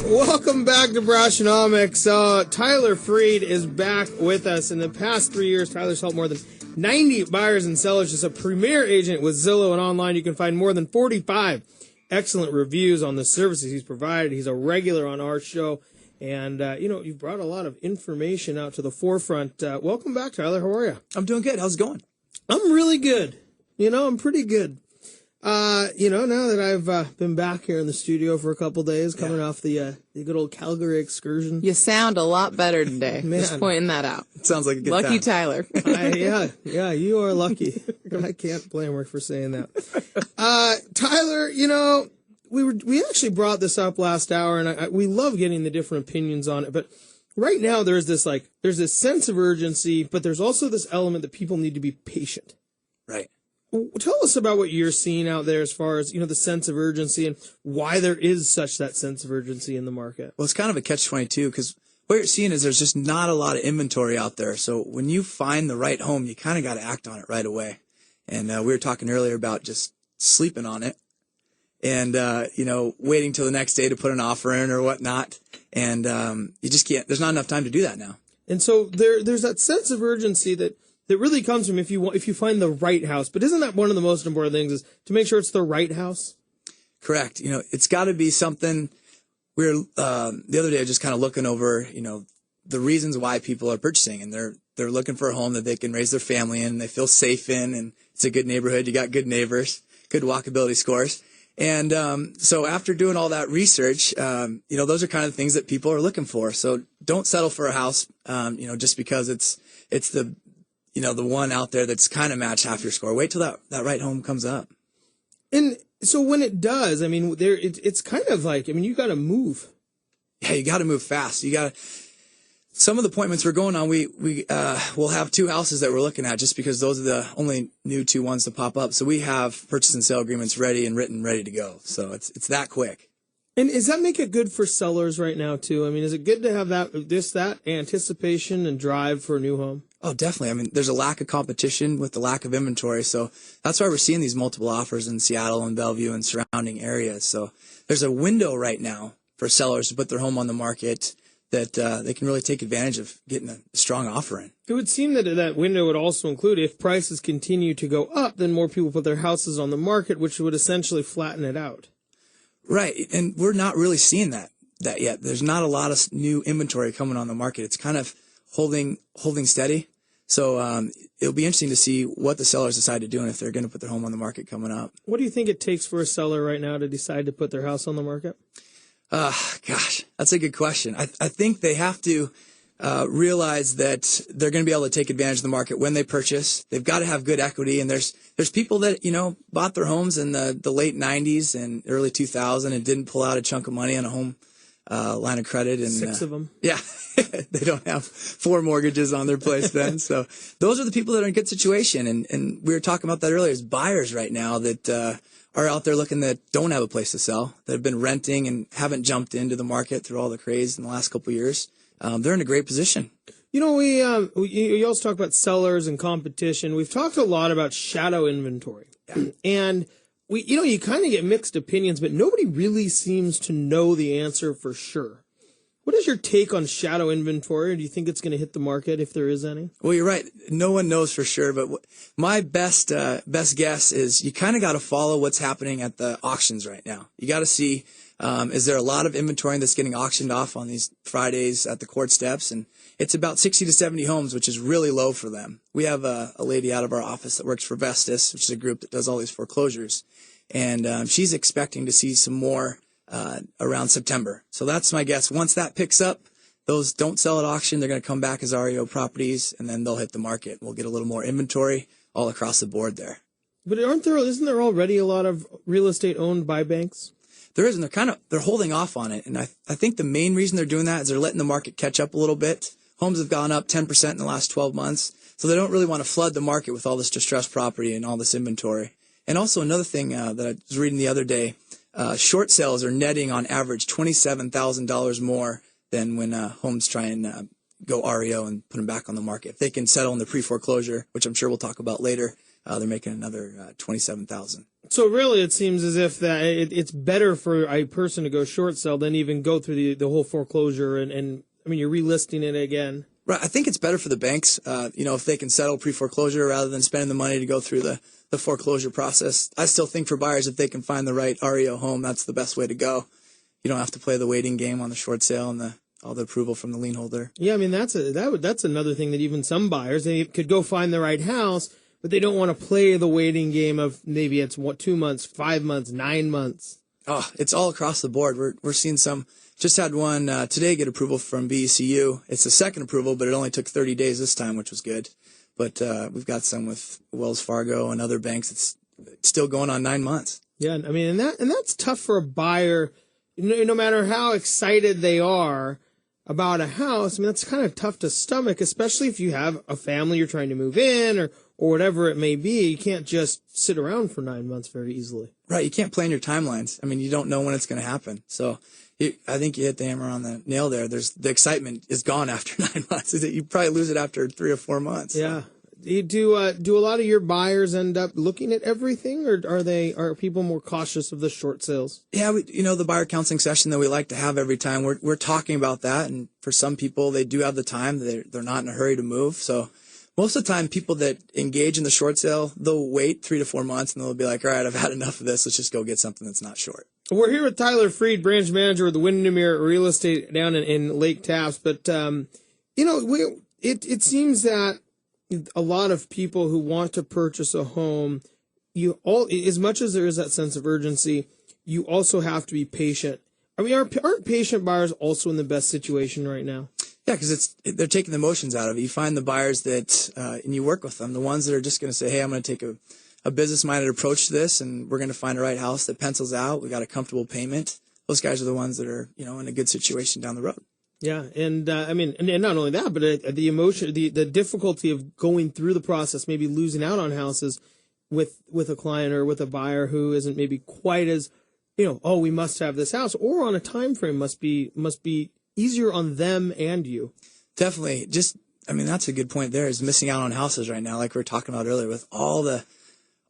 Welcome back to Brashenomics. Tyler Freed is back with us. In the past 3 years, Tyler's helped more than 90 buyers and sellers. He's a premier agent with Zillow, and online you can find more than 45 excellent reviews on the services he's provided. He's a regular on our show, and you've brought a lot of information out to the forefront. Welcome back, Tyler. How are you? I'm doing good. How's it going? I'm really good. I'm pretty good. Now that I've been back here in the studio for a couple days, coming off the good old Calgary excursion. You sound a lot better today. Man. Just pointing that out. It sounds like a good Lucky time. Tyler. Yeah, you are lucky. I can't blame her for saying that. Tyler, we actually brought this up last hour, and we love getting the different opinions on it, but right now there's this sense of urgency, but there's also this element that people need to be patient. Right. Tell us about what you're seeing out there as far as, the sense of urgency and why there is such that sense of urgency in the market. Well, it's kind of a catch-22 because what you're seeing is there's just not a lot of inventory out there. So when you find the right home, you kind of got to act on it right away. And we were talking earlier about just sleeping on it and, waiting till the next day to put an offer in or whatnot. And you just can't. There's not enough time to do that now. And so there's that sense of urgency that really comes from if you find the right house. But isn't that one of the most important things is to make sure it's the right house? Correct. It's got to be something. The other day just kind of looking over, the reasons why people are purchasing, and they're looking for a home that they can raise their family in, and they feel safe in, and it's a good neighborhood. You got good neighbors, good walkability scores. And so after doing all that research, those are kind of things that people are looking for. So don't settle for a house, just because it's the the one out there that's kind of matched half your score. Wait till that right home comes up. And so when it does, it's kind of like, you got to move. Yeah, you got to move fast. Some of the appointments we're going on, we'll have two houses that we're looking at just because those are the only new two ones to pop up. So we have purchase and sale agreements ready and written, ready to go. So it's that quick. And does that make it good for sellers right now too? Is it good to have that anticipation and drive for a new home? Oh, definitely. There's a lack of competition with the lack of inventory. So that's why we're seeing these multiple offers in Seattle and Bellevue and surrounding areas. So there's a window right now for sellers to put their home on the market that they can really take advantage of getting a strong offer in. It would seem that window would also include if prices continue to go up, then more people put their houses on the market, which would essentially flatten it out. Right. And we're not really seeing that yet. There's not a lot of new inventory coming on the market. It's kind of holding steady. So it'll be interesting to see what the sellers decide to do and if they're going to put their home on the market coming up. What do you think it takes for a seller right now to decide to put their house on the market? Gosh, that's a good question. I think they have to realize that they're going to be able to take advantage of the market when they purchase. They've got to have good equity. And there's people that, bought their homes in the late 90s and early 2000 and didn't pull out a chunk of money on a home line of credit. And 6 of them. Yeah. They don't have 4 mortgages on their place then. So those are the people that are in a good situation. And we were talking about that earlier as buyers right now that are out there looking that don't have a place to sell, that have been renting and haven't jumped into the market through all the craze in the last couple of years. They're in a great position. We also talk about sellers and competition. We've talked a lot about shadow inventory. Yeah. And you kind of get mixed opinions, but nobody really seems to know the answer for sure. What is your take on shadow inventory? Do you think it's going to hit the market if there is any? Well, you're right. No one knows for sure, but my best guess is you kind of got to follow what's happening at the auctions right now. You got to see, is there a lot of inventory that's getting auctioned off on these Fridays at the court steps? And it's about 60 to 70 homes, which is really low for them. We have a lady out of our office that works for Vestas, which is a group that does all these foreclosures. And she's expecting to see some more around September. So that's my guess. Once that picks up, those don't sell at auction. They're going to come back as REO properties, and then they'll hit the market. We'll get a little more inventory all across the board there. But isn't there already a lot of real estate owned by banks? There is, and they're holding off on it. And I think the main reason they're doing that is they're letting the market catch up a little bit. Homes have gone up 10% in the last 12 months. So they don't really want to flood the market with all this distressed property and all this inventory. And also another thing that I was reading the other day, short sales are netting on average $27,000 more than when homes try and go REO and put them back on the market. If they can settle in the pre-foreclosure, which I'm sure we'll talk about later, they're making another $27,000. So really, it seems as if that it's better for a person to go short sell than even go through the whole foreclosure and I mean, you're relisting it again. Right. I think it's better for the banks, if they can settle pre-foreclosure rather than spending the money to go through the foreclosure process. I still think for buyers, if they can find the right REO home, that's the best way to go. You don't have to play the waiting game on the short sale and all the approval from the lien holder. Yeah, I mean, that's another thing that even some buyers, they could go find the right house, but they don't want to play the waiting game of maybe it's 2 months, 5 months, 9 months. Oh, it's all across the board. We're seeing some. Just had one today get approval from BECU. It's the second approval, but it only took 30 days this time, which was good. But we've got some with Wells Fargo and other banks. It's still going on 9 months. Yeah, I mean, and that's tough for a buyer. No matter how excited they are about a house, I mean, that's kind of tough to stomach, especially if you have a family you're trying to move in or whatever it may be. You can't just sit around for 9 months very easily. Right. You can't plan your timelines. I mean, you don't know when it's going to happen. So I think you hit the hammer on the nail there. The excitement is gone after 9 months. You probably lose it after 3 or 4 months. Yeah. Do a lot of your buyers end up looking at everything, or are people more cautious of the short sales? Yeah, the buyer counseling session that we like to have every time, we're talking about that. And for some people, they do have the time. They're not in a hurry to move. So most of the time, people that engage in the short sale, they'll wait 3 to 4 months and they'll be like, all right, I've had enough of this. Let's just go get something that's not short. We're here with Tyler Freed, branch manager of the Windermere Real Estate down in Lake Taps. But, it seems that a lot of people who want to purchase a home, as much as there is that sense of urgency, you also have to be patient. I mean, aren't patient buyers also in the best situation right now? Yeah, because they're taking the emotions out of it. You find the buyers that, and you work with them, the ones that are just going to say, hey, I'm going to take a business-minded approach to this, and we're going to find the right house that pencils out. We got a comfortable payment. Those guys are the ones that are, in a good situation down the road. Yeah, and I mean, and not only that, but the emotion, the difficulty of going through the process, maybe losing out on houses with a client or with a buyer who isn't maybe quite as, we must have this house, or on a time frame must be easier on them and you. Definitely. That's a good point there, is missing out on houses right now, like we were talking about earlier, with all the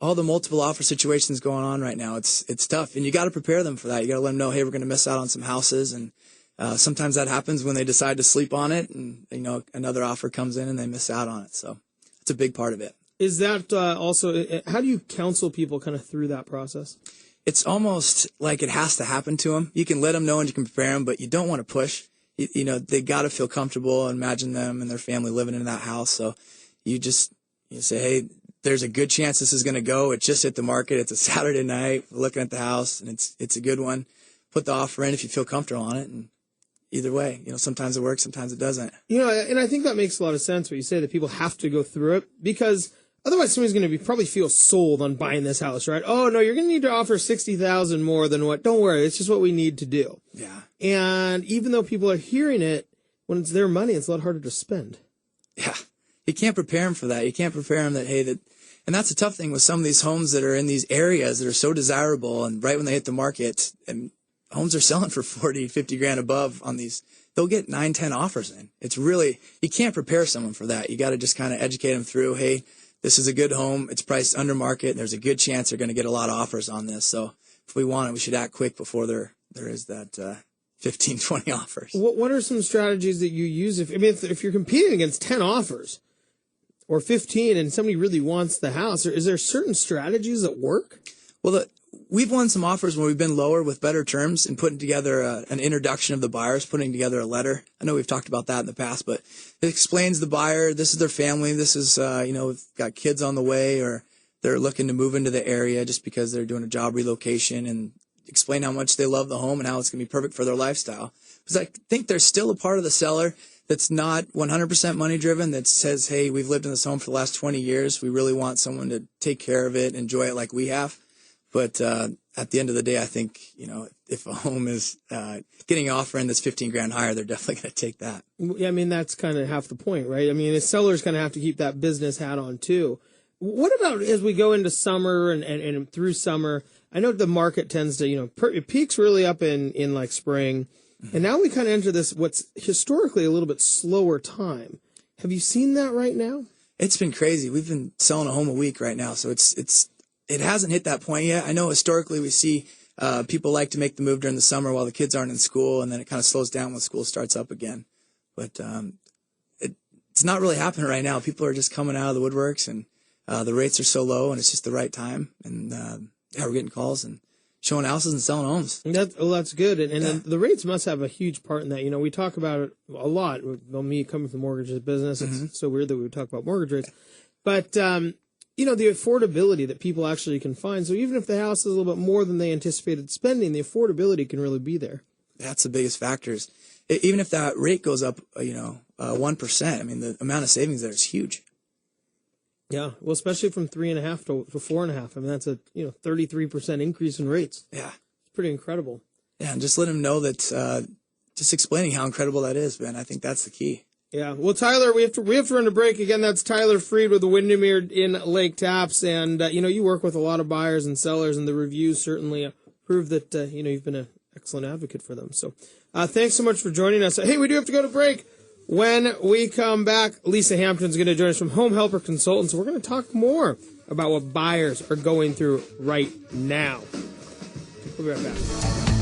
multiple offer situations going on right now. It's tough, and you got to prepare them for that. You got to let them know, hey, we're going to miss out on some houses, and sometimes that happens when they decide to sleep on it, and another offer comes in and they miss out on it. So it's a big part of it. Is that also? How do you counsel people kind of through that process? It's almost like it has to happen to them. You can let them know and you can prepare them, but you don't want to push. They got to feel comfortable. Imagine them and their family living in that house. So you say, hey, there's a good chance this is going to go. It just hit the market. It's a Saturday night. We're looking at the house, and it's a good one. Put the offer in if you feel comfortable on it, and either way, sometimes it works, sometimes it doesn't. And I think that makes a lot of sense what you say, that people have to go through it, because otherwise somebody's going to probably feel sold on buying this house, right? Oh no, you're going to need to offer $60,000 more than what? Don't worry, it's just what we need to do. Yeah. And even though people are hearing it, when it's their money, it's a lot harder to spend. Yeah. You can't prepare them for that. You can't prepare them and that's the tough thing with some of these homes that are in these areas that are so desirable, and right when they hit the market, and homes are selling for 40, 50 grand above on these, they'll get 9, 10 offers in. It's really, you can't prepare someone for that. You got to just kind of educate them through, hey, this is a good home. It's priced under market. And there's a good chance they're going to get a lot of offers on this. So if we want it, we should act quick before there is that 15, 20 offers. What are some strategies that you use if you're competing against 10 offers or 15 and somebody really wants the house? Is there certain strategies that work? Well, we've won some offers when we've been lower with better terms and putting together an introduction of the buyers, putting together a letter. I know we've talked about that in the past, but it explains the buyer, this is their family, this is, we've got kids on the way, or they're looking to move into the area just because they're doing a job relocation, and explain how much they love the home and how it's going to be perfect for their lifestyle. Because I think there's still a part of the seller that's not 100% money driven, that says, hey, we've lived in this home for the last 20 years. We really want someone to take care of it, enjoy it like we have. But at the end of the day, I think, if a home is getting an offer in that's 15 grand higher, they're definitely going to take that. Yeah, that's kind of half the point, right? The seller's going to have to keep that business hat on too. What about as we go into summer and through summer? I know the market tends to, it peaks really up in like spring. Mm-hmm. And now we kind of enter this, what's historically a little bit slower time. Have you seen that right now? It's been crazy. We've been selling a home a week right now, so it hasn't hit that point yet. I know historically we see people like to make the move during the summer while the kids aren't in school, and then it kind of slows down when school starts up again. But it's not really happening right now. People are just coming out of the woodworks, and the rates are so low, and it's just the right time. And yeah, we're getting calls and showing houses and selling homes. That's good. And then the rates must have a huge part in that. You know, we talk about it a lot. Well, me coming from the mortgages business, it's so weird that we would talk about mortgage rates. But, you know, the affordability that people actually can find. So even if the house is a little bit more than they anticipated spending, the affordability can really be there. That's the biggest factors. Even if that rate goes up, 1%, I mean, the amount of savings there is huge. Yeah, well, especially from 3.5 to 4.5. I mean, that's a 33% increase in rates. Yeah, it's pretty incredible. Yeah, and just let them know that. Just explaining how incredible that is, man. I think that's the key. Yeah. Well, Tyler, we have to run a break again. That's Tyler Freed with the Windermere in Lake Tapps, and you work with a lot of buyers and sellers, and the reviews certainly prove that you've been an excellent advocate for them. So, thanks so much for joining us. Hey, we do have to go to break. When we come back, Lisa Hampton's going to join us from Home Helper Consultants. We're going to talk more about what buyers are going through right now. We'll be right back.